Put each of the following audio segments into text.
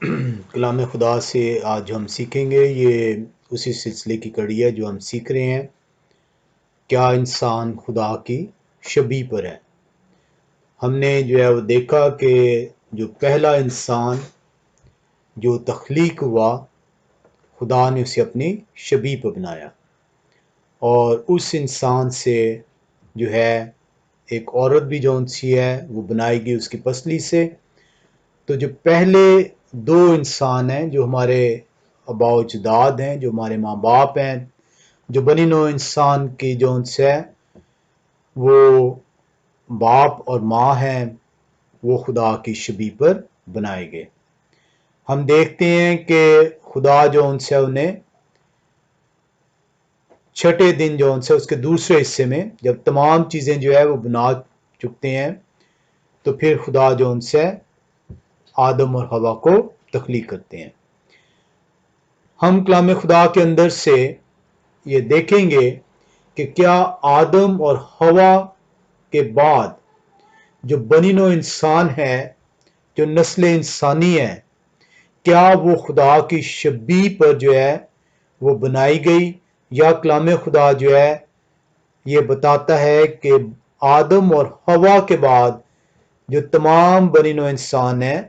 کلام خدا سے آج ہم سیکھیں گے، یہ اسی سلسلے کی کڑی ہے جو ہم سیکھ رہے ہیں، کیا انسان خدا کی شبیہ پر ہے۔ ہم نے جو ہے وہ دیکھا کہ جو پہلا انسان جو تخلیق ہوا، خدا نے اسے اپنی شبیہ پر بنایا، اور اس انسان سے جو ہے ایک عورت بھی جون سی ہے وہ بنائی گئی اس کی پسلی سے۔ تو جو پہلے دو انسان ہیں جو ہمارے آباء و اجداد ہیں، جو ہمارے ماں باپ ہیں، جو بنی نوع انسان کی جون سے ہے وہ باپ اور ماں ہیں، وہ خدا کی شبیہ پر بنائے گئے۔ ہم دیکھتے ہیں کہ خدا جو ان سے انہیں چھٹے دن جو ان سے اس کے دوسرے حصے میں جب تمام چیزیں جو ہے وہ بنا چکتے ہیں، تو پھر خدا جو ان سے آدم اور حوا کو تخلیق کرتے ہیں۔ ہم کلام خدا کے اندر سے یہ دیکھیں گے کہ کیا آدم اور حوا کے بعد جو بنی نوع انسان ہے، جو نسل انسانی ہے، کیا وہ خدا کی شبیہ پر جو ہے وہ بنائی گئی، یا کلام خدا جو ہے یہ بتاتا ہے کہ آدم اور حوا کے بعد جو تمام بنی نوع انسان ہیں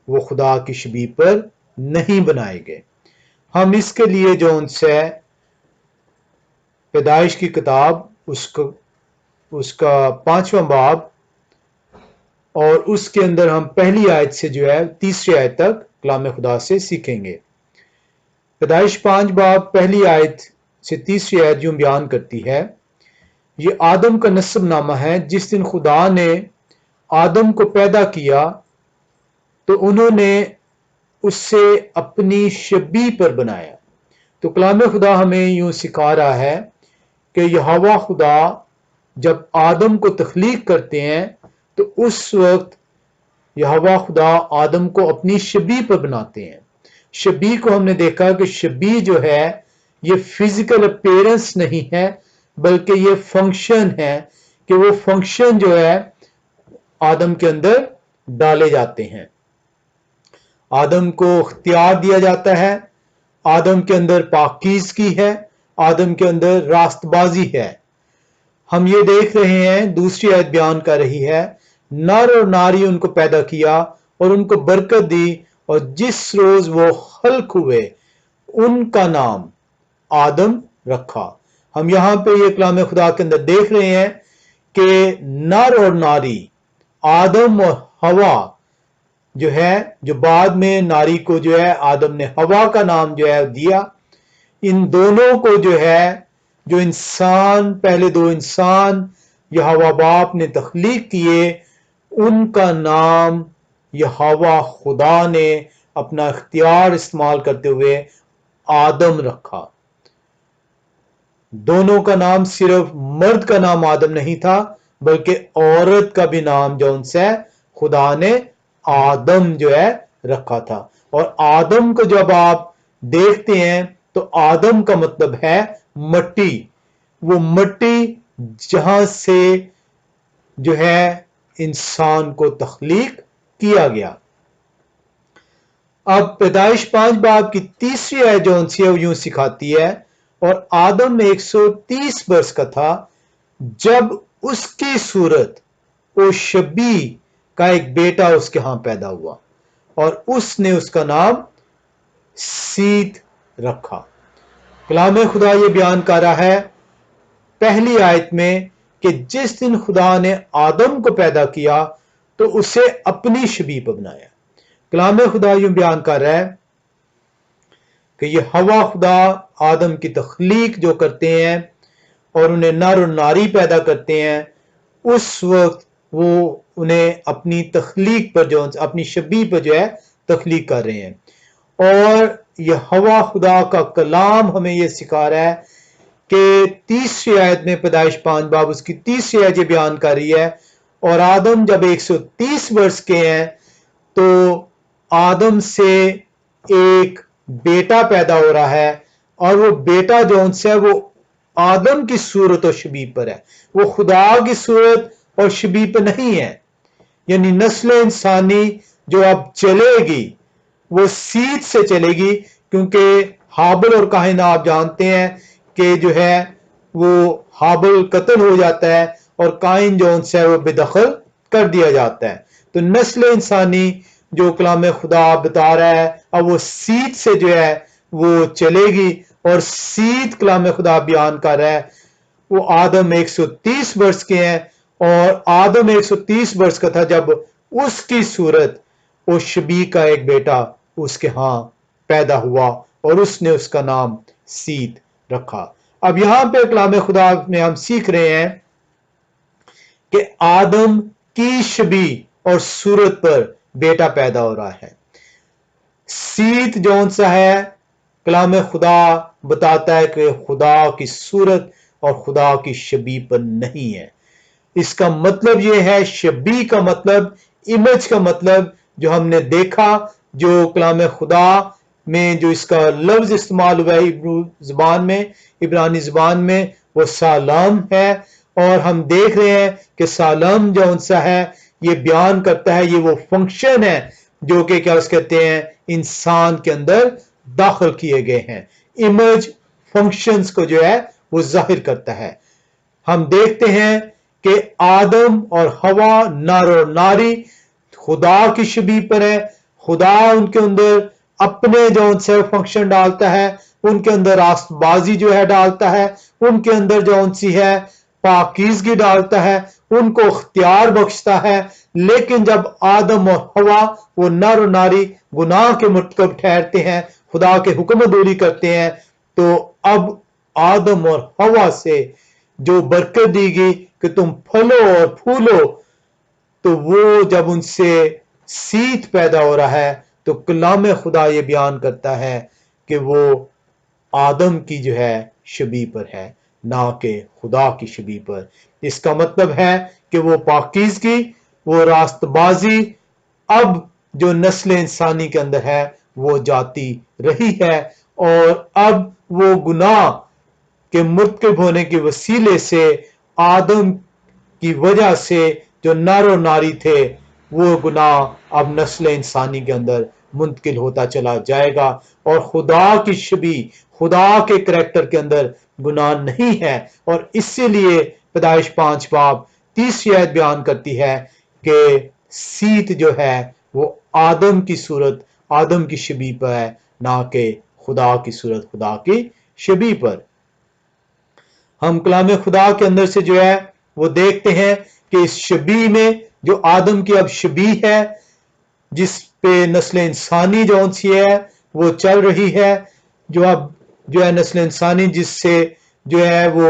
وہ خدا کی شبیہ پر نہیں بنائے گئے۔ ہم اس کے لیے جو ان سے پیدائش کی کتاب اس کا 5واں باب اور اس کے اندر ہم پہلی آیت سے جو ہے تیسری آیت تک کلام خدا سے سیکھیں گے۔ پیدائش 5 باب پہلی آیت سے تیسری آیت جو بیان کرتی ہے، یہ آدم کا نسب نامہ ہے۔ جس دن خدا نے آدم کو پیدا کیا تو انہوں نے اس سے اپنی شبیہ پر بنایا۔ تو کلام خدا ہمیں یوں سکھا رہا ہے کہ یہوہ خدا جب آدم کو تخلیق کرتے ہیں تو اس وقت یہوہ خدا آدم کو اپنی شبیہ پر بناتے ہیں۔ شبیہ کو ہم نے دیکھا کہ شبیہ جو ہے یہ فزیکل اپیرنس نہیں ہے، بلکہ یہ فنکشن ہے، کہ وہ فنکشن جو ہے آدم کے اندر ڈالے جاتے ہیں۔ آدم کو اختیار دیا جاتا ہے، آدم کے اندر پاکیزگی ہے، آدم کے اندر راست بازی ہے۔ ہم یہ دیکھ رہے ہیں، دوسری آیت بیان کر رہی ہے، نر اور ناری ان کو پیدا کیا اور ان کو برکت دی، اور جس روز وہ خلق ہوئے ان کا نام آدم رکھا۔ ہم یہاں پہ یہ کلام خدا کے اندر دیکھ رہے ہیں کہ نر اور ناری، آدم اور حوا جو ہے، جو بعد میں ناری کو جو ہے آدم نے حوا کا نام جو ہے دیا، ان دونوں کو جو ہے جو انسان، پہلے دو انسان یہوہ باپ نے تخلیق کیے، ان کا نام یہوہ خدا نے اپنا اختیار استعمال کرتے ہوئے آدم رکھا۔ دونوں کا نام، صرف مرد کا نام آدم نہیں تھا بلکہ عورت کا بھی نام جو ان سے خدا نے آدم جو ہے رکھا تھا۔ اور آدم کو جب آپ دیکھتے ہیں تو آدم کا مطلب ہے مٹی، وہ مٹی جہاں سے جو ہے انسان کو تخلیق کیا گیا۔ اب پیدائش 5 باب کی تیسری آیت جو ان سے یوں سکھاتی ہے، اور آدم 130 برس کا تھا جب اس کی صورت و شبیہ کا ایک بیٹا اس کے ہاں پیدا ہوا، اور اس نے اس کا نام سیت رکھا۔ کلام خدا یہ بیان کر رہا ہے پہلی آیت میں کہ جس دن خدا نے آدم کو پیدا کیا تو اسے اپنی شبیہ پر بنایا۔ کلام خدا یوں بیان کر رہا ہے کہ یہ ہوا خدا آدم کی تخلیق جو کرتے ہیں اور انہیں نر اور ناری پیدا کرتے ہیں، اس وقت وہ انہیں اپنی تخلیق پر جو اپنی شبیہ پر جو ہے تخلیق کر رہے ہیں۔ اور یہ ہوا خدا کا کلام ہمیں یہ سکھا رہا ہے کہ تیسری آیت میں پیدائش 5 باب اس کی تیسری آیت یہ بیان کر رہی ہے، اور آدم جب 130 برس کے ہیں تو آدم سے ایک بیٹا پیدا ہو رہا ہے، اور وہ بیٹا جو ان سے وہ آدم کی صورت و شبیہ پر ہے، وہ خدا کی صورت اور شبیہ پر نہیں ہے۔ یعنی نسل انسانی جو اب چلے گی وہ सीत से चलेगी, क्योंकि हाबिल और काहिन आप जानते हैं कि जो है वो हाबिल कत्ल हो जाता है और काहिन जो उनसे वो बेदखल कर दिया जाता है। तो नस्ल इंसानी जो कलाम खुदा बता रहा है, अब वो सीत से जो है वो चलेगी, और सीत कलाम खुदा बयान कर रहा है। वो आदम 130 वर्ष के हैं, और आदम 130 वर्ष का था जब उसकी सूरत वो शबी का एक बेटा उसके यहाँ पैदा हुआ, और उसने उसका नाम सीत रखा। अब यहां पे कलाम खुदा में हम सीख रहे हैं कि आदम की शबी और सूरत पर बेटा पैदा हो रहा है। सीत जौन सा है, कलाम खुदा बताता है कि खुदा की सूरत और खुदा की शबी पर नहीं है। इसका मतलब यह है, शबी का मतलब, इमेज का मतलब, जो हमने देखा, जो कलाम खुदा में जो इसका लफ्ज इस्तेमाल हुआ है इब्रू जुबान में, इब्रानी जुबान में, वो सालाम है। और हम देख रहे हैं कि सालाम जो सा है, ये बयान करता है, ये वो फंक्शन है जो कि क्या कहते हैं, इंसान के अंदर दाखिल किए गए हैं। इमेज फंक्शंस को जो है वो जाहिर करता है। हम देखते हैं कि आदम और हवा नर और नारी खुदा की शबी पर है। खुदा उनके अंदर अपने जो उनसे फंक्शन डालता है, उनके अंदर रास्तबाजी जो है डालता है, उनके अंदर जो उनसी है पाकीज़गी डालता है, उनको इख्तियार बख्शता है। लेकिन जब आदम और हवा वो नर और नारी गुनाह के मुर्तकब ठहरते हैं, खुदा के हुक्म अदूरी करते हैं, तो अब आदम और हवा से जो बरकत दी गई कि तुम फलो और फूलो, तो वो जब उनसे सीत पैदा हो रहा है, तो कलाम खुदा ये बयान करता है कि वो आदम की जो है शबी पर है, ना कि खुदा की शबी पर। इसका मतलब है कि वो पाकीज़गी, वो रास्तबाजी अब जो नस्ल इंसानी के अंदर है वो जाती रही है, और अब वो गुनाह के मुर्तकब होने के वसीले से आदम की वजह से जो नर और नारी थे, वो गुनाह अब नस्ल इंसानी के अंदर मुंतकिल होता चला जाएगा, और खुदा की शबी, खुदा के करैक्टर के अंदर गुनाह नहीं है। और इसीलिए पैदाइश 5 बाब 30 आयत बयान करती है कि सीत जो है वो आदम की सूरत, आदम की शबी पर है, ना कि खुदा की सूरत, खुदा की शबी पर। हम कलाम खुदा के अंदर से जो है वो देखते हैं कि इस शबी में जो आदम की अब शबी है, जिस पे नस्ल इंसानी जो सी है वो चल रही है, जो अब जो है नस्ल इंसानी जिससे जो है वो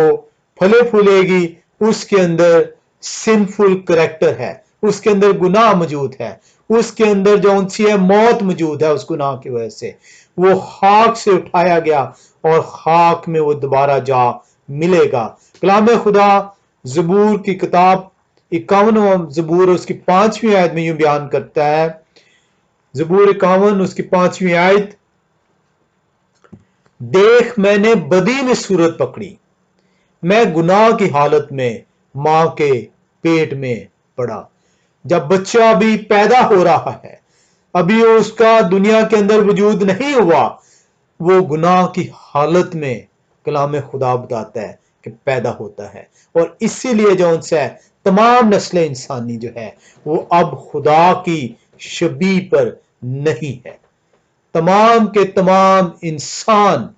फले फूलेगी, उसके अंदर सिंफुल करैक्टर है, उसके अंदर गुनाह मौजूद है, उसके अंदर जो सी है मौत मौजूद है। उस गुनाह की वजह से वो खाक से उठाया गया और खाक में वो दोबारा जा मिलेगा। कलाम खुदा ज़बूर की किताब 51वां ज़बूर उसकी 5वीं आयत में यूं बयान करता है, ज़बूर 51 उसकी 5वीं आयत, देख मैंने बदी में सूरत पकड़ी, मैं गुनाह की हालत में मां के पेट में पड़ा। जब बच्चा अभी पैदा हो रहा है, अभी उसका दुनिया के अंदर वजूद नहीं हुआ, वो गुनाह की हालत में कलाम खुदा बताता है कि पैदा होता है। और इसीलिए जो उनसे तमाम नस्ल इंसानी जो है वो अब खुदा की शबी पर नहीं है। तमाम के तमाम इंसान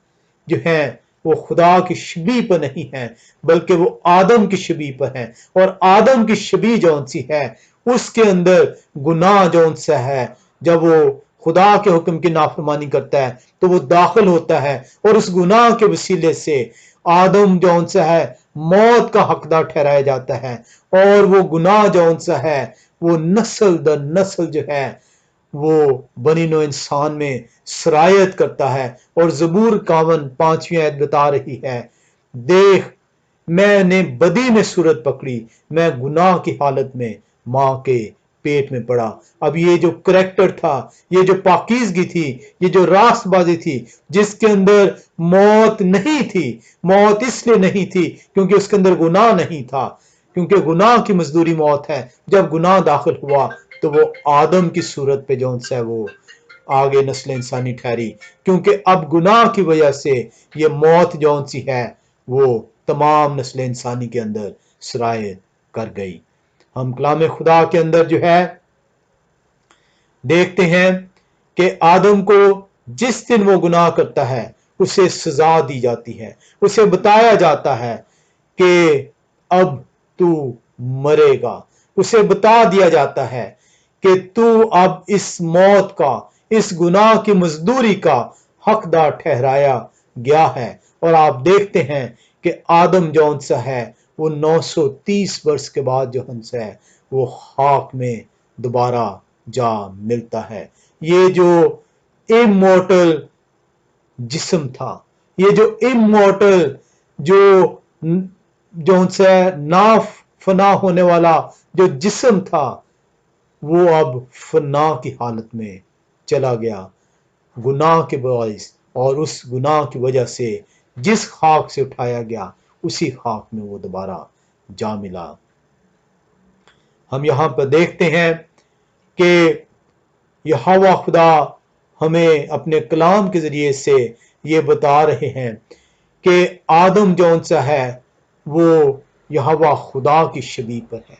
जो हैं वो खुदा की शबी पर नहीं है, बल्कि वो आदम की शबी पर हैं। और आदम की शबी जौन सी है उसके अंदर गुनाह जौन सा है, जब वो खुदा के हुक्म की नाफरमानी करता है तो वो दाखिल होता है, और उस गुनाह के वसीले से आदम जौन सा है मौत का हकदार ठहराया जाता है। और वो गुनाह जौन सा है वो नस्ल दर नस्ल जो है वो बनी नो इंसान में सरायत करता है। और ज़बूर 51 5वीं आयत बता रही है, देख मैंने बदी में सूरत पकड़ी, मैं गुनाह की हालत में मां के पेट में पड़ा। अब ये जो करैक्टर था, ये जो पाकीज़गी थी, ये जो रास्तबाजी थी, जिसके अंदर मौत नहीं थी, मौत इसलिए नहीं थी क्योंकि उसके अंदर गुनाह नहीं था, क्योंकि गुनाह की मजदूरी मौत है। जब गुनाह दाखिल हुआ तो वो आदम की सूरत पे जो है वो आगे नस्ल इंसानी ठहरी, क्योंकि अब गुनाह की वजह से ये मौत जौन सी है वो तमाम नस्ल इंसानी के अंदर सराय कर गई। हम कलाम खुदा के अंदर जो है देखते हैं कि आदम को जिस दिन वो गुनाह करता है उसे सजा दी जाती है, उसे बताया जाता है कि अब तू मरेगा, उसे बता दिया जाता है कि तू अब इस मौत का, इस गुनाह की मजदूरी का हकदार ठहराया गया है। और आप देखते हैं कि आदम जौन सा है वो 930 वर्ष के बाद जो हंस है वो खाक में दोबारा जा मिलता है। ये जो इमोर्टल जिस्म था, ये जो इमोर्टल जो उनसे ना फना होने वाला जो जिस्म था वो अब फना की हालत में चला गया गुनाह के बाइस, और उस गुनाह की वजह से जिस खाक से उठाया गया उसी खाक में वो दोबारा जा मिला। हम यहां पर देखते हैं कि यहोवा खुदा हमें अपने कलाम के जरिए से ये बता रहे हैं कि आदम जौन सा है वो यहोवा खुदा की शबीह पर है,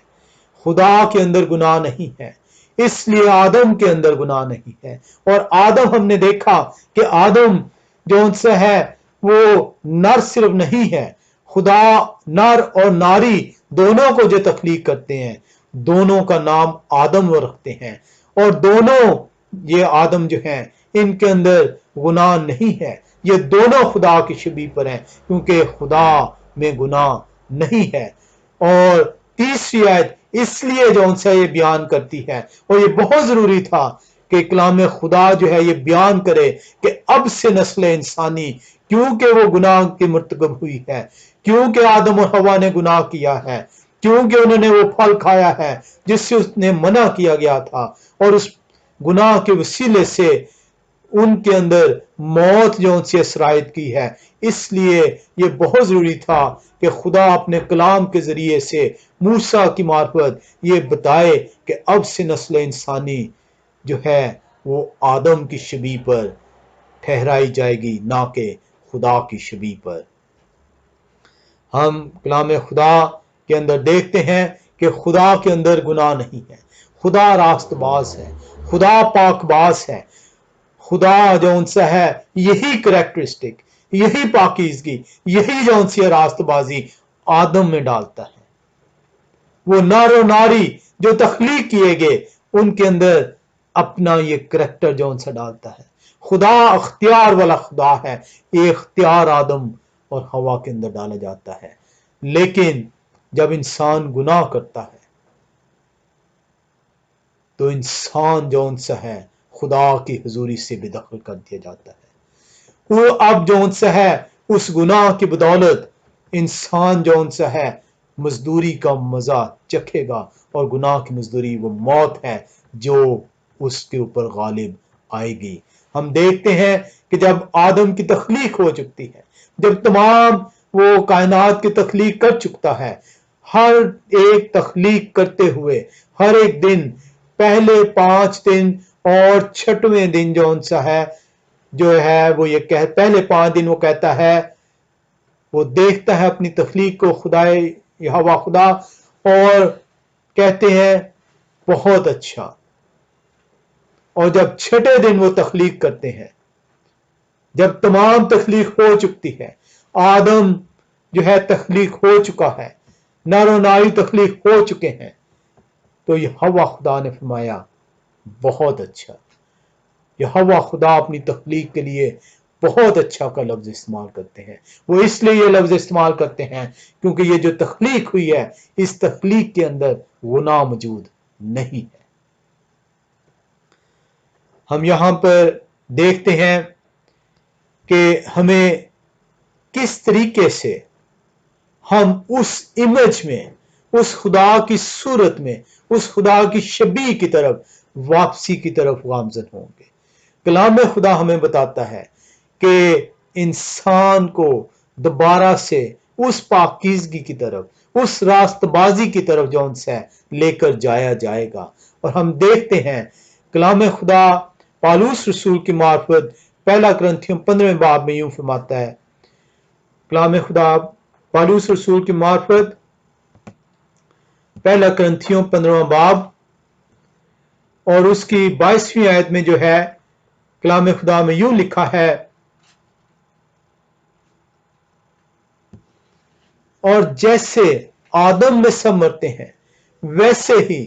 खुदा के अंदर गुनाह नहीं है, इसलिए आदम के अंदर गुनाह नहीं है। और आदम हमने देखा कि आदम जौन सा है वो नर सिर्फ नहीं है, खुदा नर और नारी दोनों को जो तख्लीक करते हैं दोनों का नाम आदम रखते हैं, और दोनों ये आदम जो हैं इनके अंदर गुनाह नहीं है, ये दोनों खुदा की शबीह पर हैं क्योंकि खुदा में गुनाह नहीं है। और तीसरी आयत इसलिए जो उनसे ये बयान करती है, और ये बहुत जरूरी था कि कलाम खुदा जो है ये बयान करे कि अब से नस्ल इंसानी, क्योंकि वो गुनाह की मर्तकब हुई है, क्योंकि आदम और हवा ने गुनाह किया है, क्योंकि उन्होंने वो फल खाया है जिससे उसने मना किया गया था, और उस गुनाह के वसीले से उनके अंदर मौत जो उनसे असरायत की है। इसलिए ये बहुत जरूरी था कि खुदा अपने कलाम के जरिए से मूसा की मार्फत ये बताए कि अब से नस्ल इंसानी जो है वो आदम की शबीह पर ठहराई जाएगी, ना कि खुदा की शबीह पर। हम कलाम खुदा के अंदर देखते हैं कि खुदा के अंदर गुनाह नहीं है, खुदा रास्तबाज है, खुदा पाकबाज है, खुदा जो उनसे है यही करेक्टरिस्टिक, यही पाकीज़गी, यही जो उनसे रास्तबाजी आदम में डालता है। वो नर और नारी जो तख्लीक किए गए उनके अंदर अपना ये करैक्टर जो उनसे डालता है। खुदा अख्तियार वाला खुदा है, ये इख्तियार आदम और हवा के अंदर डाला जाता है। लेकिन जब इंसान गुनाह करता है तो इंसान जो उनसे है खुदा की हुजूरी से बेदखल कर दिया जाता है। वो अब जो उनसे है उस गुनाह की बदौलत इंसान जो उनसे है मजदूरी का मजा चखेगा, और गुनाह की मजदूरी वो मौत है जो उसके ऊपर गालिब आएगी। हम देखते हैं कि जब आदम की तख्लीक हो चुकी है, जब तमाम वो कायनात की तख्लीक कर चुका है, हर एक तख्लीक करते हुए हर एक दिन पहले 5 दिन और छठवें दिन जो उनसा है जो है वो ये कह पहले 5 दिन वो कहता है, वो देखता है अपनी तख्लीक को खुदाए यहोवा खुदा, और कहते हैं बहुत अच्छा। और जब छठे दिन वो तख्लीक करते हैं, जब तमाम तख्लीक हो चुकी है, आदम जो है तख्लीक हो चुका है, नर और नारी तख्लीक हो चुके हैं, तो यहोवा खुदा ने फरमाया बहुत अच्छा। यहोवा खुदा अपनी तख्लीक के लिए बहुत अच्छा का लफ्ज इस्तेमाल करते हैं। वो इसलिए ये लफ्ज इस्तेमाल करते हैं क्योंकि ये जो तख्लीक हुई है इस तख्लीक के अंदर गुनाह मौजूद नहीं है। हम यहां पर देखते हैं कि हमें किस तरीके से हम उस इमेज में, उस खुदा की सूरत में, उस खुदा की शबीह की तरफ वापसी की तरफ गामजन होंगे। कलाम खुदा हमें बताता है कि इंसान को दोबारा से उस पाकीज़गी की तरफ, उस रास्तबाजी की तरफ जो उनसे लेकर जाया जाएगा। और हम देखते हैं कलाम खुदा पालूस रसूल की मार्फत पहला करंथियों 15वें बाब में यूं फरमाता है, कलाम खुदा पालूस रसूल की मार्फत पहला करंथियों 15वां बाब और उसकी 22वीं आयत में जो है कलाम खुदा में यूं लिखा है, और जैसे आदम में सब मरते हैं वैसे ही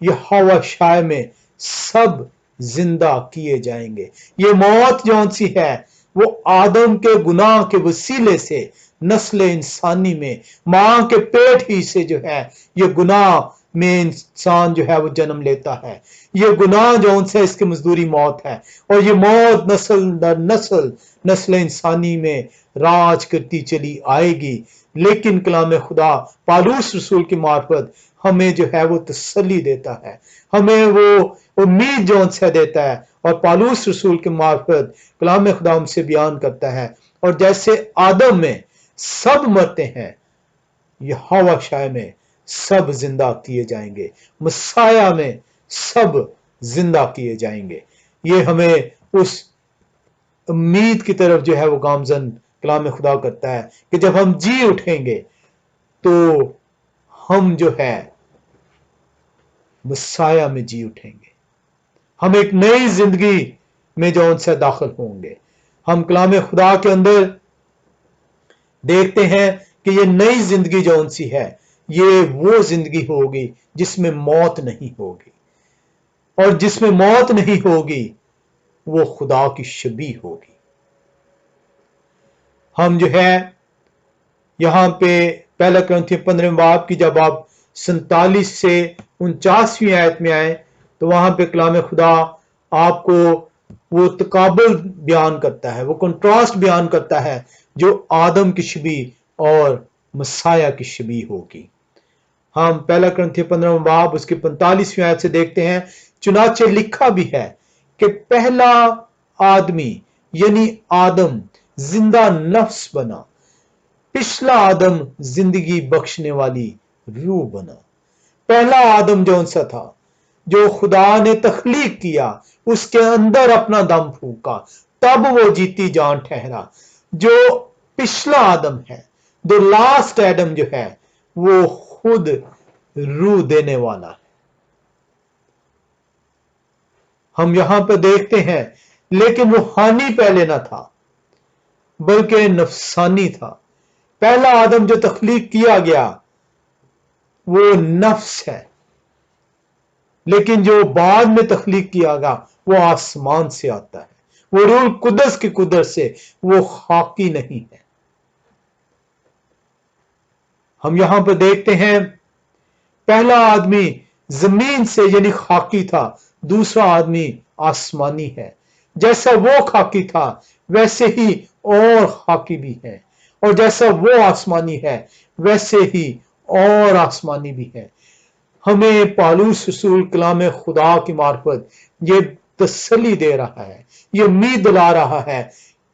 यहोवा शाय में सब जिंदा किए जाएंगे। ये मौत जौन सी है वो आदम के गुनाह के वसीले से नस्ल इंसानी में मां के पेट ही से जो है ये गुनाह में इंसान जो है वो जन्म लेता है। ये गुनाह जौन सा इसकी मजदूरी मौत है और ये मौत नस्ल दर नस्ल इंसानी में राज करती चली आएगी। लेकिन कलाम खुदा पालूस रसूल की मार्फत हमें जो है वो तसल्ली देता है, हमें वो उम्मीद जौन सा देता है, और पालूस रसूल के मार्फत कलाम खुदा हमसे बयान करता है, और जैसे आदम में सब मरते हैं यहोवा शाय में सब जिंदा किए जाएंगे, मसाया में सब जिंदा किए जाएंगे। ये हमें उस उम्मीद की तरफ जो है वो गामजन कलाम खुदा करता है कि जब हम जी उठेंगे तो हम जो है मसाया में जी उठेंगे, हम एक नई जिंदगी में जो उनसे दाखिल होंगे। हम कलाम खुदा के अंदर देखते हैं कि ये नई जिंदगी जो सी है ये वो जिंदगी होगी जिसमें मौत नहीं होगी, और जिसमें मौत नहीं होगी वो खुदा की शबी होगी। हम जो है यहां पे पहला करंथियों 15वें बाब की जब आप 47 से 49वीं आयत में आए तो वहां पे कलाम खुदा आपको वो तकाबुल बयान करता है, वो कंट्रास्ट बयान करता है जो आदम की शबी और मसाया की शबी होगी। हम पहला करंथियों 15वां बाब उसकी 45वीं आयत से देखते हैं, चुनाचे लिखा भी है कि पहला आदमी यानी आदम जिंदा नफ्स बना, पिछला आदम जिंदगी बख्शने वाली रूह बना। पहला आदम जो सा था जो खुदा ने तख्लीक किया उसके अंदर अपना दम फूका तब वो जीती जान ठहरा। जो पिछला आदम है, द लास्ट एडम जो है वो खुद रूह देने वाला है। हम यहां पर देखते हैं लेकिन रूहानी पहले ना था बल्कि नफसानी था। पहला आदम जो तख्लीक किया गया वो नफ्स है, लेकिन जो बाद में तख्लीक किया गया वो आसमान से आता है, वो रूह कुदस की कुदरत से, वो खाकी नहीं है। हम यहां पर देखते हैं पहला आदमी जमीन से यानी खाकी था, दूसरा आदमी आसमानी है। जैसा वो खाकी था वैसे ही और खाकी भी है, और जैसा वो आसमानी है वैसे ही और आसमानी भी है। हमें पालूस रसूल कलाम खुदा की मार्फत ये तसल्ली दे रहा है, ये उम्मीद दिला रहा है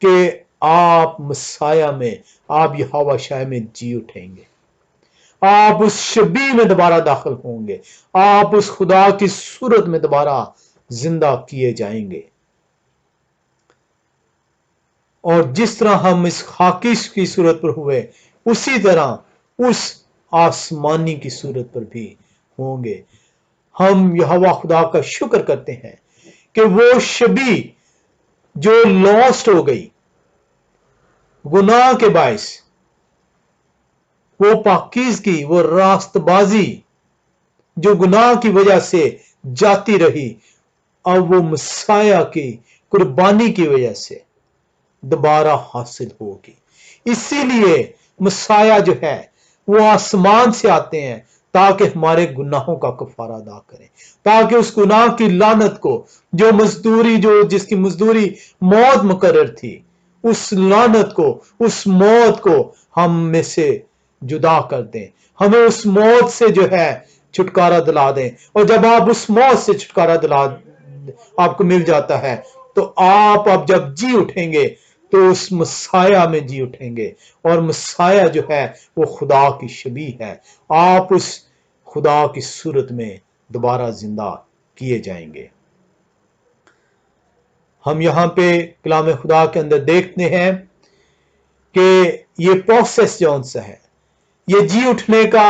कि आप मसाया में, आप यहोवा शाय में जी उठेंगे, आप उस शबी में दोबारा दाखिल होंगे, आप उस खुदा की सूरत में दोबारा जिंदा किए जाएंगे। और जिस तरह हम इस खाकी की सूरत पर हुए उसी तरह उस आसमानी की सूरत पर भी होंगे। हम यहोवा खुदा का शुक्र करते हैं कि वो शबी जो लॉस्ट हो गई गुनाह के बायस, वो पाकीज़गी, वो रास्तबाजी जो गुनाह की वजह से जाती रही, अब वो मसाया की कुर्बानी की वजह से दोबारा हासिल होगी। इसीलिए मसाया जो है वो आसमान से आते हैं ताकि हमारे गुनाहों का कफारा अदा करें, ताकि उस गुनाह की लानत को, जो मजदूरी, जो जिसकी मजदूरी मौत मुकर्रर थी, उस लानत को, उस मौत को हम में से जुदा कर दें, हमें उस मौत से जो है छुटकारा दिला दें। और जब आप उस मौत से छुटकारा दिला आपको मिल जाता है तो आप अब जब जी उठेंगे तो उस मसाया में जी उठेंगे, और मसाया जो है वो खुदा की शबी है। आप उस खुदा की सूरत में दोबारा जिंदा किए जाएंगे। ہم یہاں پہ کلام خدا کے اندر دیکھتے ہیں کہ یہ پروسیس جون سا ہے، یہ جی اٹھنے کا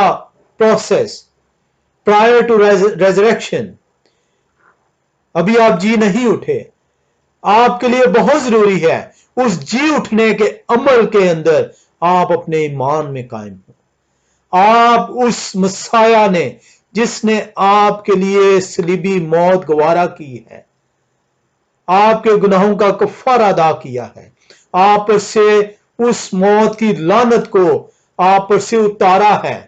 پروسیس پرائر ٹو ریزریکشن. ابھی آپ جی نہیں اٹھے، آپ کے لیے بہت ضروری ہے اس جی اٹھنے کے عمل کے اندر آپ اپنے ایمان میں قائم ہو. آپ اس مسیح نے جس نے آپ کے لیے صلیبی موت گوارا کی ہے، آپ کے گناہوں کا کفارہ ادا کیا ہے، آپ پر سے اس موت کی لعنت کو آپ پر سے اتارا ہے،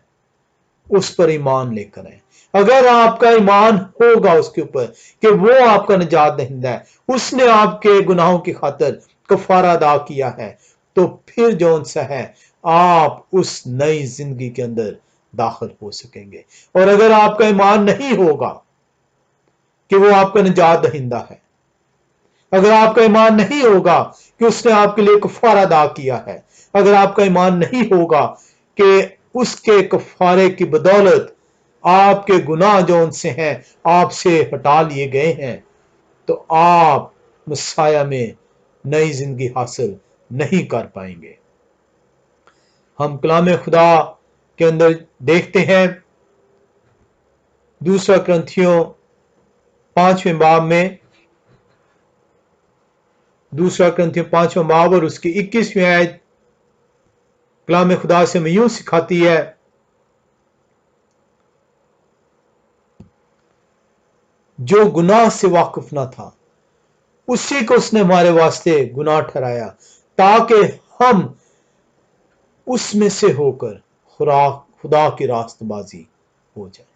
اس پر ایمان لے کر آئیں. اگر آپ کا ایمان ہوگا اس کے اوپر کہ وہ آپ کا نجات دہندہ ہے، اس نے آپ کے گناہوں کی خاطر کفارہ ادا کیا ہے، تو پھر جون سا ہے آپ اس نئی زندگی کے اندر داخل ہو سکیں گے. اور اگر آپ کا ایمان نہیں ہوگا کہ وہ آپ کا نجات دہندہ ہے، اگر آپ کا ایمان نہیں ہوگا کہ اس نے آپ کے لیے کفارہ ادا کیا ہے، اگر آپ کا ایمان نہیں ہوگا کہ اس کے کفارے کی بدولت آپ کے گناہ جو ان سے ہیں آپ سے ہٹا لیے گئے ہیں، تو آپ مسیح میں نئی زندگی حاصل نہیں کر پائیں گے. ہم کلام خدا کے اندر دیکھتے ہیں دوسرا کرنتھیوں 5ویں باب میں، دوسرا کرنتھیوں 5واں باب اور اس کی 21ویں آیت کلام خدا سے ہمیں یوں سکھاتی ہے، جو گناہ سے واقف نہ تھا اسی کو اس نے ہمارے واسطے گناہ ٹھہرایا تاکہ ہم اس میں سے ہو کر خدا کی راست بازی ہو جائے.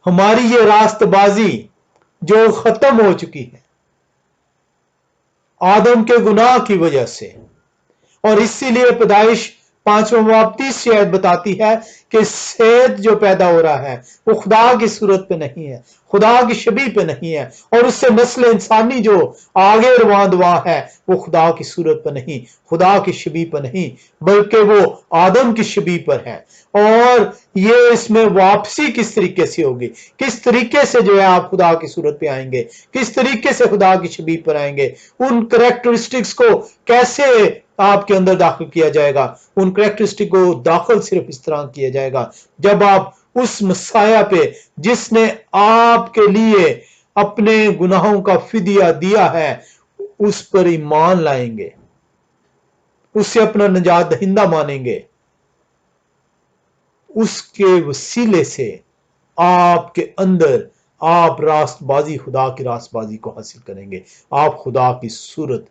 ہماری یہ راست بازی جو ختم ہو چکی ہے آدم کے گناہ کی وجہ سے، اور اسی لیے پیدائش 5واں باب 30 آیت بتاتی ہے کہ صحت جو پیدا ہو رہا ہے وہ خدا کی صورت پہ نہیں ہے، خدا کی شبیہ پہ نہیں ہے، اور اس سے نسل انسانی جو آگے رواں دواں ہے وہ خدا کی صورت پہ نہیں، خدا کی شبیہ پہ نہیں، بلکہ وہ آدم کی شبیہ پر ہے. اور یہ اس میں واپسی کس طریقے سے ہوگی، کس طریقے سے جو ہے آپ خدا کی صورت پہ آئیں گے، کس طریقے سے خدا کی شبیہ پر آئیں گے، ان کریکٹرسٹکس کو کیسے آپ کے اندر داخل کیا جائے گا. ان کریکٹرسٹک کو داخل صرف اس طرح کیا جائے گا جب آپ اس مسیح پہ جس نے آپ کے لیے اپنے گناہوں کا فدیہ دیا ہے اس پر ایمان لائیں گے، اسے اپنا نجات دہندہ مانیں گے. اس کے وسیلے سے آپ کے اندر آپ راست بازی، خدا کی راست بازی کو حاصل کریں گے. آپ خدا کی صورت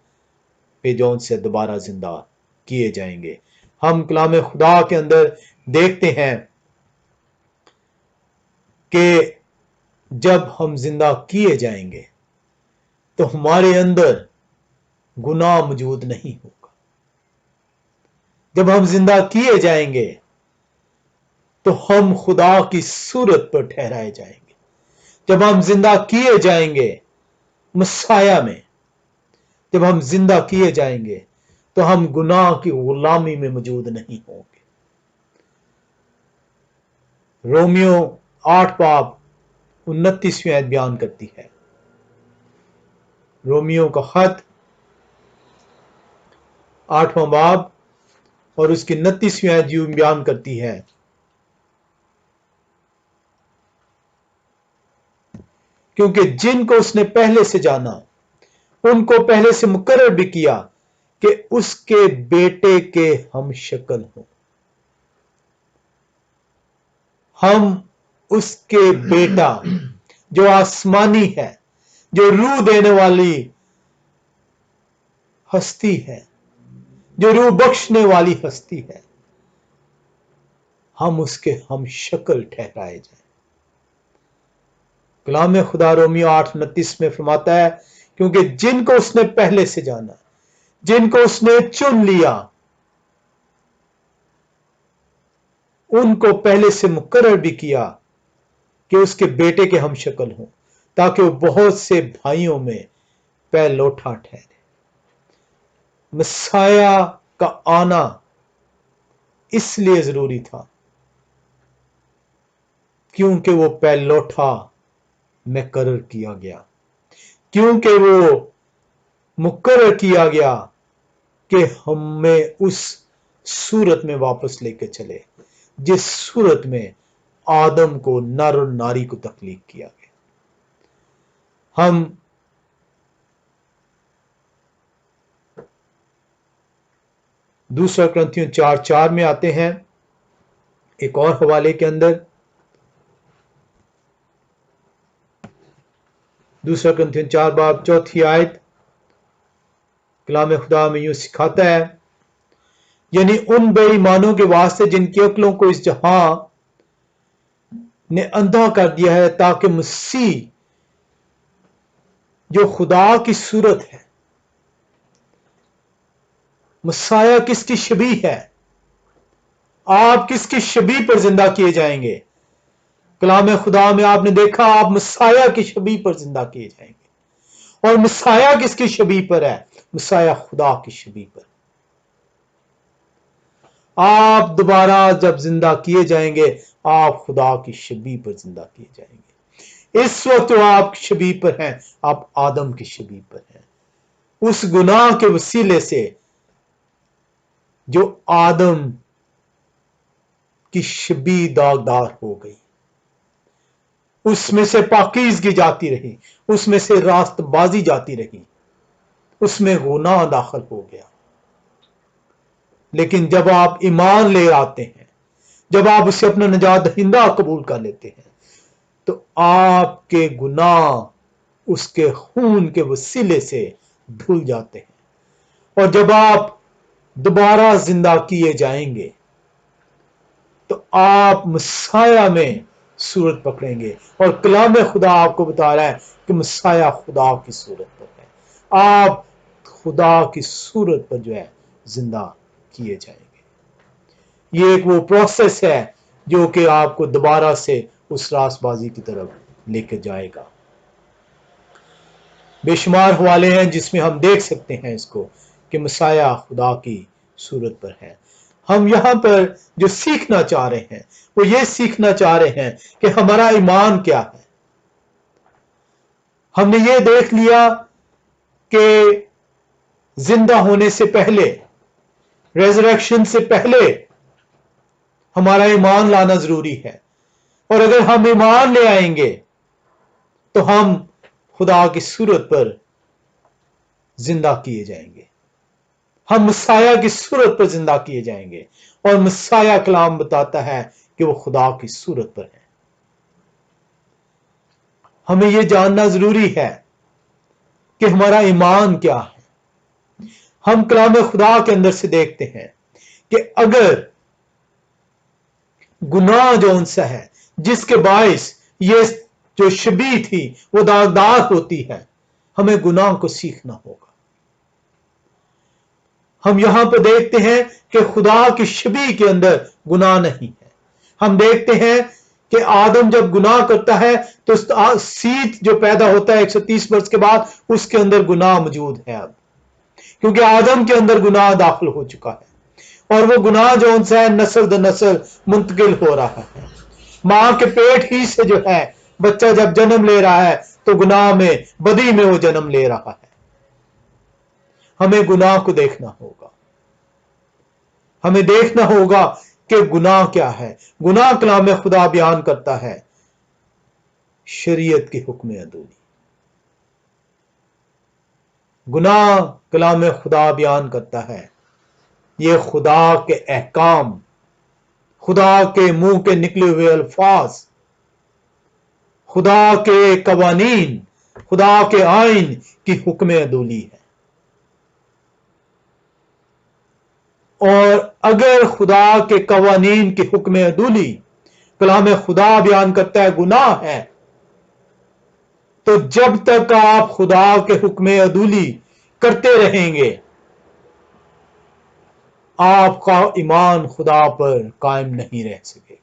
پہ جون سے دوبارہ زندہ کیے جائیں گے. ہم کلام خدا کے اندر دیکھتے ہیں کہ جب ہم زندہ کیے جائیں گے تو ہمارے اندر گناہ موجود نہیں ہوگا. جب ہم زندہ کیے جائیں گے تو ہم خدا کی صورت پر ٹھہرائے جائیں گے. جب ہم زندہ کیے جائیں گے مسیح میں، جب ہم زندہ کیے جائیں گے تو ہم گناہ کی غلامی میں موجود نہیں ہوں گے. رومیو 8 باب 29 آیت بیان کرتی ہے، رومیو کا خط 8واں باب اور اس کی 29 آیت یوں بیان کرتی ہے، کیونکہ جن کو اس نے پہلے سے جانا ان کو پہلے سے مقرر بھی کیا کہ اس کے بیٹے کے ہم شکل ہوں. ہم اس کے بیٹا جو آسمانی ہے، جو روح دینے والی ہستی ہے، جو روح بخشنے والی ہستی ہے، ہم اس کے ہم شکل ٹھہرائے جائیں. کلام خدا رومیو 8:29 میں فرماتا ہے، کیونکہ جن کو اس نے پہلے سے جانا، جن کو اس نے چن لیا، ان کو پہلے سے مقرر بھی کیا کہ اس کے بیٹے کے ہم شکل ہوں، تاکہ وہ بہت سے بھائیوں میں پہلوٹا ٹھہرے. مسیح کا آنا اس لیے ضروری تھا کیونکہ وہ پہلوٹا مقرر کیا گیا، کیونکہ وہ मुकर्रर किया गया कि हमें उस सूरत में वापस लेके चले जिस सूरत में आदम को, नर और नारी को तख्लीक किया गया। हम दूसरा क्रंथियों 4:4 में आते हैं, एक और हवाले के अंदर। दूसरा क्रंथियों 4 बाब 4 आयत कलाम खुदा में यूं सिखाता है, यानी उन बेईमानों के वास्ते जिनकी अक्लों को इस जहां ने अंधा कर दिया है, ताकि मसीह जो खुदा की सूरत है, मसाया किसकी शबीह है, आप किसकी शबीह पर जिंदा किए जाएंगे। कलाम खुदा में आपने देखा, आप मसाया की शबीह पर जिंदा किए जाएंगे। और मसाया किसकी शबीह पर है? मसाया खुदा की शबीह पर। आप दोबारा जब जिंदा किए जाएंगे, आप खुदा की शबीह पर जिंदा किए जाएंगे। इस वक्त तो आप शबीह पर हैं, आप आदम की शबीह पर हैं। उस गुनाह के वसीले से जो आदम की शबीह दागदार हो गई, उसमें से पाकीज़गी जाती रही, उसमें से रास्तबाजी जाती रही, उसमें गुनाह दाखिल हो गया। लेकिन जब आप ईमान ले आते हैं, जब आप उसे अपना निजात दहिंदा कबूल कर लेते हैं, तो आपके गुनाह उसके खून के वसीले से धुल जाते हैं। और जब आप दोबारा जिंदा किए जाएंगे, तो आप मसाया में सूरत पकड़ेंगे। और कलाम खुदा आपको बता रहा है कि मसाया खुदा की सूरत पर है, आप खुदा की सूरत पर जो है जिंदा किए जाएंगे। ये एक वो प्रोसेस है जो कि आपको दोबारा से उस रास्तबाजी की तरफ लेकर जाएगा। बेशुमार हवाले हैं जिसमें हम देख सकते हैं इसको कि मसाया खुदा की सूरत पर है। हम यहां पर जो सीखना चाह रहे हैं वो ये सीखना चाह रहे हैं कि हमारा ईमान क्या है। हमने ये देख लिया कि जिंदा होने से पहले, रेजरेक्शन से पहले हमारा ईमान लाना जरूरी है। और अगर हम ईमान ले आएंगे तो हम खुदा की सूरत पर जिंदा किए जाएंगे, हम मसाया की सूरत पर जिंदा किए जाएंगे। और मसाया कलाम बताता है कि वो खुदा की सूरत पर है। हमें यह जानना जरूरी है कि हमारा ईमान क्या है। हम कलाम खुदा के अंदर से देखते हैं कि अगर गुनाह जौन सा है जिसके बायस ये जो शबीह थी वो दागदार होती है, हमें गुनाह को सीखना होगा। हम यहां पर देखते हैं कि खुदा की शबीह के अंदर गुनाह नहीं है। हम देखते हैं कि आदम जब गुनाह करता है तो सीत जो पैदा होता है 130 वर्ष के बाद, उसके अंदर गुनाह मौजूद है अब, क्योंकि आदम के अंदर गुनाह दाखिल हो चुका है। और वो गुनाह जो उनसे है नस्ल दर नस्ल मुंतकिल हो रहा है। मां के पेट ही से जो है बच्चा जब जन्म ले रहा है तो गुनाह में, बदी में वो जन्म ले रहा है। हमें गुनाह को देखना होगा, हमें देखना होगा कि गुनाह क्या है। गुनाह कलाम खुदा बयान करता है शरीयत के हुक्म अदूली। गुनाह कलाम खुदा बयान करता है ये खुदा के अहकाम, खुदा के मुंह के निकले हुए अल्फाज, खुदा के कवानीन, खुदा के आइन की हुक्म अदूली है। और अगर खुदा के कवानीन की हुक्म अदूली कलाम खुदा बयान करता है गुनाह है, तो जब तक आप खुदा के हुक्म अदूली करते रहेंगे, आपका ईमान खुदा पर कायम नहीं रह सकेगा।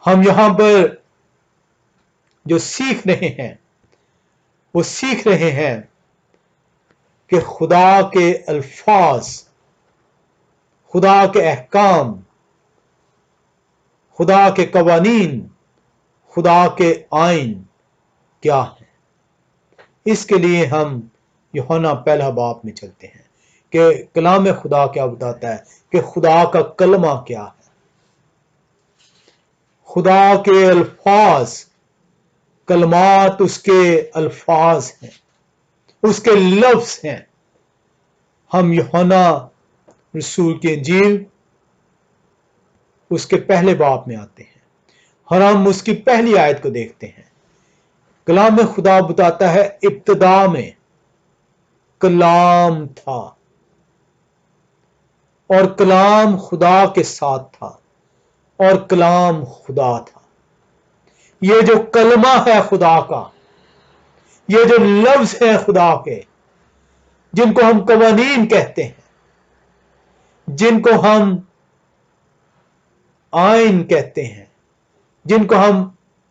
हम यहां पर जो सीख रहे हैं वो सीख रहे हैं कि खुदा के अल्फाज, खुदा के अहकाम, खुदा के कवानीन, खुदा के आइन क्या है। اس کے لیے ہم یوحنا پہلا باب میں چلتے ہیں کہ کلام خدا کیا بتاتا ہے، کہ خدا کا کلمہ کیا ہے، خدا کے الفاظ، کلمات اس کے الفاظ ہیں، اس کے لفظ ہیں۔ ہم یوحنا رسول کی انجیل اس کے پہلے باب میں آتے ہیں اور ہم اس کی پہلی آیت کو دیکھتے ہیں۔ کلام خدا بتاتا ہے ابتدا میں کلام تھا اور کلام خدا کے ساتھ تھا اور کلام خدا تھا۔ یہ جو کلمہ ہے خدا کا، یہ جو لفظ ہیں خدا کے، جن کو ہم قوانین کہتے ہیں، جن کو ہم آئین کہتے ہیں، جن کو ہم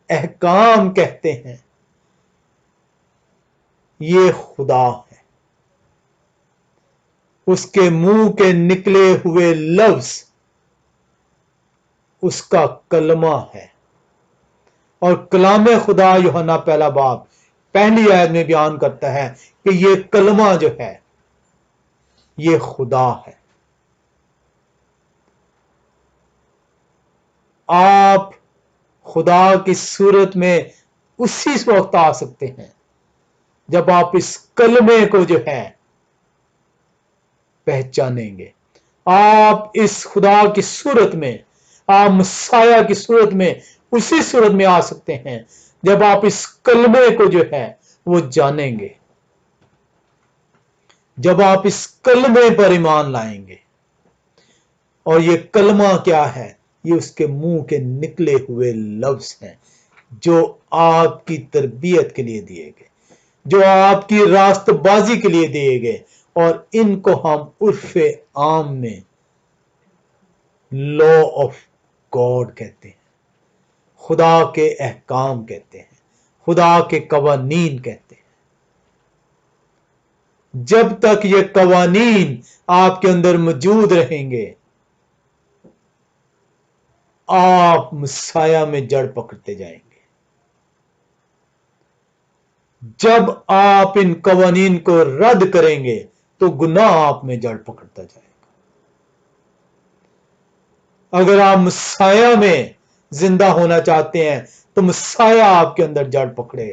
احکام کہتے ہیں، یہ خدا ہے۔ اس کے منہ کے نکلے ہوئے لفظ اس کا کلمہ ہے۔ اور کلام خدا یوحنا پہلا باب پہلی آیت میں بیان کرتا ہے کہ یہ کلمہ جو ہے یہ خدا ہے۔ آپ خدا کی صورت میں اسی وقت آ سکتے ہیں جب آپ اس کلمے کو جو ہے پہچانیں گے۔ آپ اس خدا کی صورت میں، آپ مسیح کی صورت میں اسی صورت میں آ سکتے ہیں جب آپ اس کلمے کو جو ہے وہ جانیں گے، جب آپ اس کلمے پر ایمان لائیں گے۔ اور یہ کلمہ کیا ہے؟ یہ اس کے منہ کے نکلے ہوئے لفظ ہیں جو آپ کی تربیت کے لیے دیے گئے، جو آپ کی راست بازی کے لیے دیے گئے، اور ان کو ہم عرف عام میں لا آف گاڈ کہتے ہیں، خدا کے احکام کہتے ہیں، خدا کے قوانین کہتے ہیں۔ جب تک یہ قوانین آپ کے اندر موجود رہیں گے، آپ مسیح میں جڑ پکڑتے جائیں گے۔ جب آپ ان قوانین کو رد کریں گے تو گناہ آپ میں جڑ پکڑتا جائے گا۔ اگر آپ مسیح میں زندہ ہونا چاہتے ہیں تو مسیح آپ کے اندر جڑ پکڑے،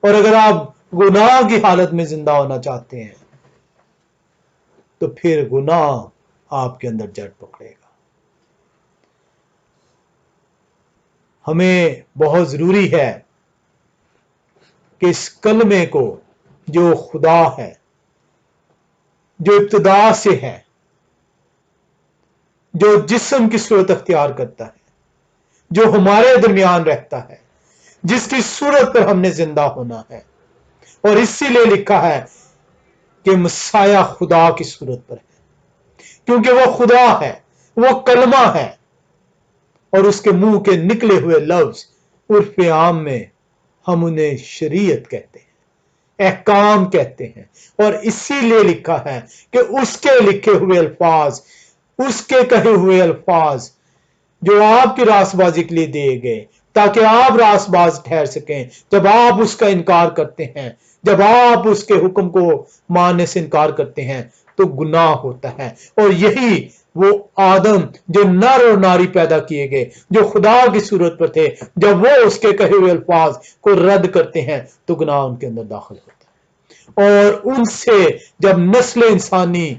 اور اگر آپ گناہ کی حالت میں زندہ ہونا چاہتے ہیں تو پھر گناہ آپ کے اندر جڑ پکڑے گا۔ ہمیں بہت ضروری ہے کہ اس کلمے کو جو خدا ہے، جو ابتدا سے ہے، جو جسم کی صورت اختیار کرتا ہے، جو ہمارے درمیان رہتا ہے، جس کی صورت پر ہم نے زندہ ہونا ہے، اور اسی لیے لکھا ہے کہ مسیح خدا کی صورت پر ہے، کیونکہ وہ خدا ہے، وہ کلمہ ہے، اور اس کے منہ کے نکلے ہوئے لفظ عرف عام میں ہم انہیں شریعت کہتے ہیں، احکام کہتے ہیں۔ اور اسی لیے لکھا ہے کہ اس کے لکھے ہوئے الفاظ، اس کے کہے ہوئے الفاظ جو آپ کی راست بازی کے لیے دیے گئے تاکہ آپ راست باز ٹھہر سکیں۔ جب آپ اس کا انکار کرتے ہیں، جب آپ اس کے حکم کو ماننے سے انکار کرتے ہیں تو گناہ ہوتا ہے۔ اور یہی وہ آدم جو نر اور ناری پیدا کیے گئے، جو خدا کی صورت پر تھے، جب وہ اس کے کہے ہوئے الفاظ کو رد کرتے ہیں تو گناہ ان کے اندر داخل ہوتا ہے۔ اور ان سے جب نسل انسانی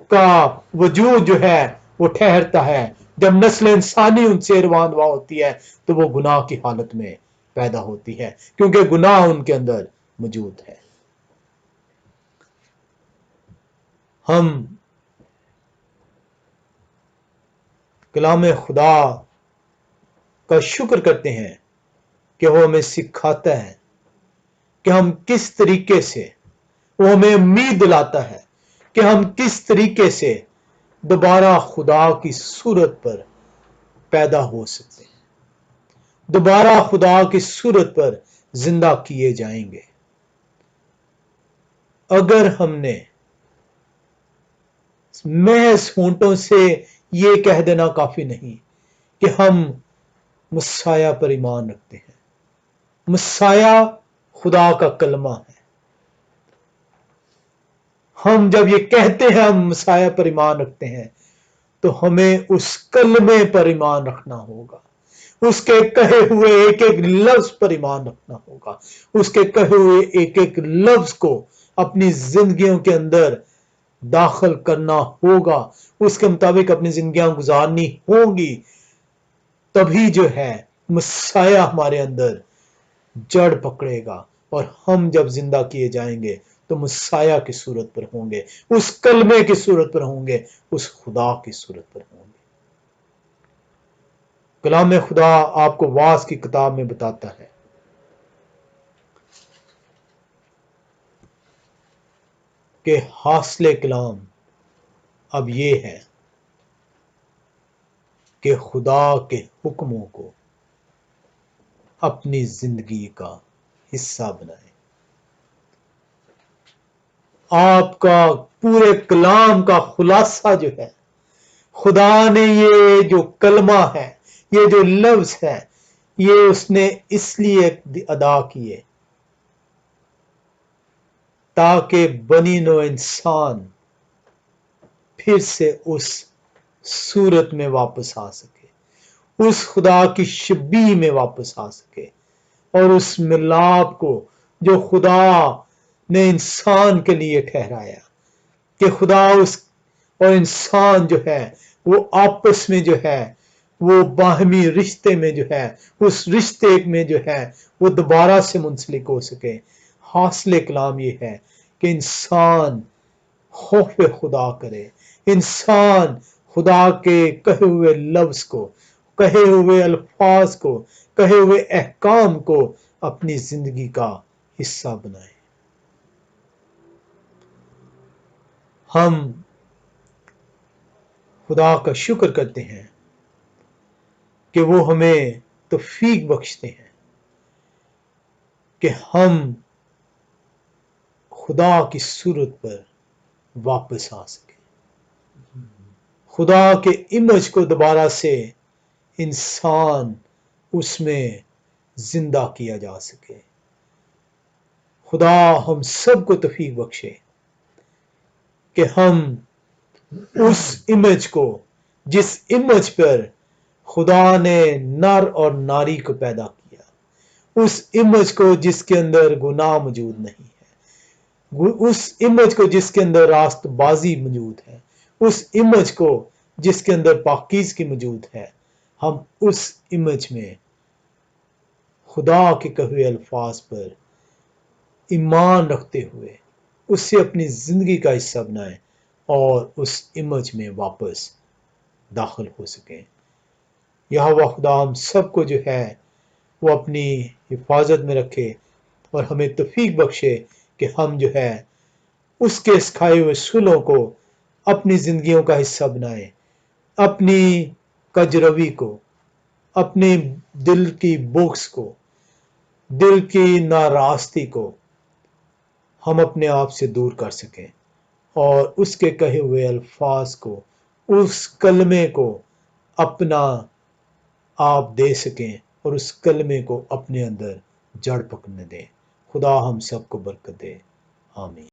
کا وجود جو ہے وہ ٹھہرتا ہے، جب نسل انسانی ان سے رواں ہوتی ہے تو وہ گناہ کی حالت میں پیدا ہوتی ہے، کیونکہ گناہ ان کے اندر موجود ہے۔ ہم کلام خدا کا شکر کرتے ہیں کہ وہ ہمیں سکھاتا ہے کہ ہم کس طریقے سے، وہ ہمیں امید دلاتا ہے کہ ہم کس طریقے سے دوبارہ خدا کی صورت پر پیدا ہو سکتے ہیں، دوبارہ خدا کی صورت پر زندہ کیے جائیں گے۔ اگر ہم نے محض ہونٹوں سے یہ کہہ دینا کافی نہیں کہ ہم مسیح پر ایمان رکھتے ہیں۔ مسیح خدا کا کلمہ ہے، हम जब ये कहते हैं हम मसाया पर ईमान रखते हैं, तो हमें उस कलमे पर ईमान रखना होगा, उसके कहे हुए एक एक लफ्ज पर ईमान रखना होगा, उसके कहे हुए एक एक लफ्ज को अपनी जिंदगियों के अंदर दाखिल करना होगा, उसके मुताबिक अपनी जिंदगियां गुजारनी होंगी। तभी जो है मसाया हमारे अंदर जड़ पकड़ेगा, और हम जब जिंदा किए जाएंगे तो मसाया की सूरत पर होंगे, उस कलमे की सूरत पर होंगे, उस खुदा की सूरत पर होंगे। कलाम खुदा आपको वास की किताब में बताता है कि हासिल कलाम अब ये है कि खुदा के हुक्मों को अपनी जिंदगी का हिस्सा बनाए। आपका पूरे कलाम का खुलासा जो है, खुदा ने ये जो कलमा है, ये जो लफ्ज है, ये उसने इसलिए अदा किए ताकि बनी नो इंसान फिर से उस सूरत में वापस आ सके, उस खुदा की शबीह में वापस आ सके, और उस मिलाप को जो खुदा ने इंसान के लिए ठहराया, कि खुदा उस और इंसान जो है वो आपस में जो है वो बाहमी रिश्ते में जो है, उस रिश्ते में जो है वो दोबारा से मुंसलिक हो सके। हासिल कलाम ये है कि इंसान खौफ खुदा करे, इंसान खुदा के कहे हुए लफ्ज को, कहे हुए अल्फाज को, कहे हुए अहकाम को अपनी जिंदगी का हिस्सा बनाए। हम खुदा का शुक्र करते हैं कि वो हमें तौफीक बख्शते हैं कि हम खुदा की सूरत पर वापस आ सके, खुदा के इमेज को दोबारा से इंसान उसमें जिंदा किया जा सके। खुदा हम सबको तौफीक बख्शे कि हम उस इमेज को, जिस इमेज पर खुदा ने नर और नारी को पैदा किया, उस इमेज को जिसके अंदर गुनाह मौजूद नहीं है, उस इमेज को जिसके अंदर रास्तबाजी मौजूद है, उस इमेज को जिसके अंदर पाकीज़गी मौजूद है, हम उस इमेज में खुदा के कहे हुए अल्फाज पर ईमान रखते हुए उससे अपनी जिंदगी का हिस्सा बनाएं और उस इमेज में वापस दाखिल हो सकें। यहोवा खुदा हम सबको जो है वो अपनी हिफाजत में रखे और हमें तौफीक बख्शे कि हम जो है उसके सिखाए हुए असूलों को अपनी जिंदगियों का हिस्सा बनाएं, अपनी कजरवी को, अपने दिल की बुक्स को, दिल की नाराजगी को हम अपने आप से दूर कर सकें और उसके कहे हुए अल्फाज को, उस कलमे को अपना आप दे सकें और उस कलमे को अपने अंदर जड़ पकड़ने दें। खुदा हम सबको बरकत दे। आमीन।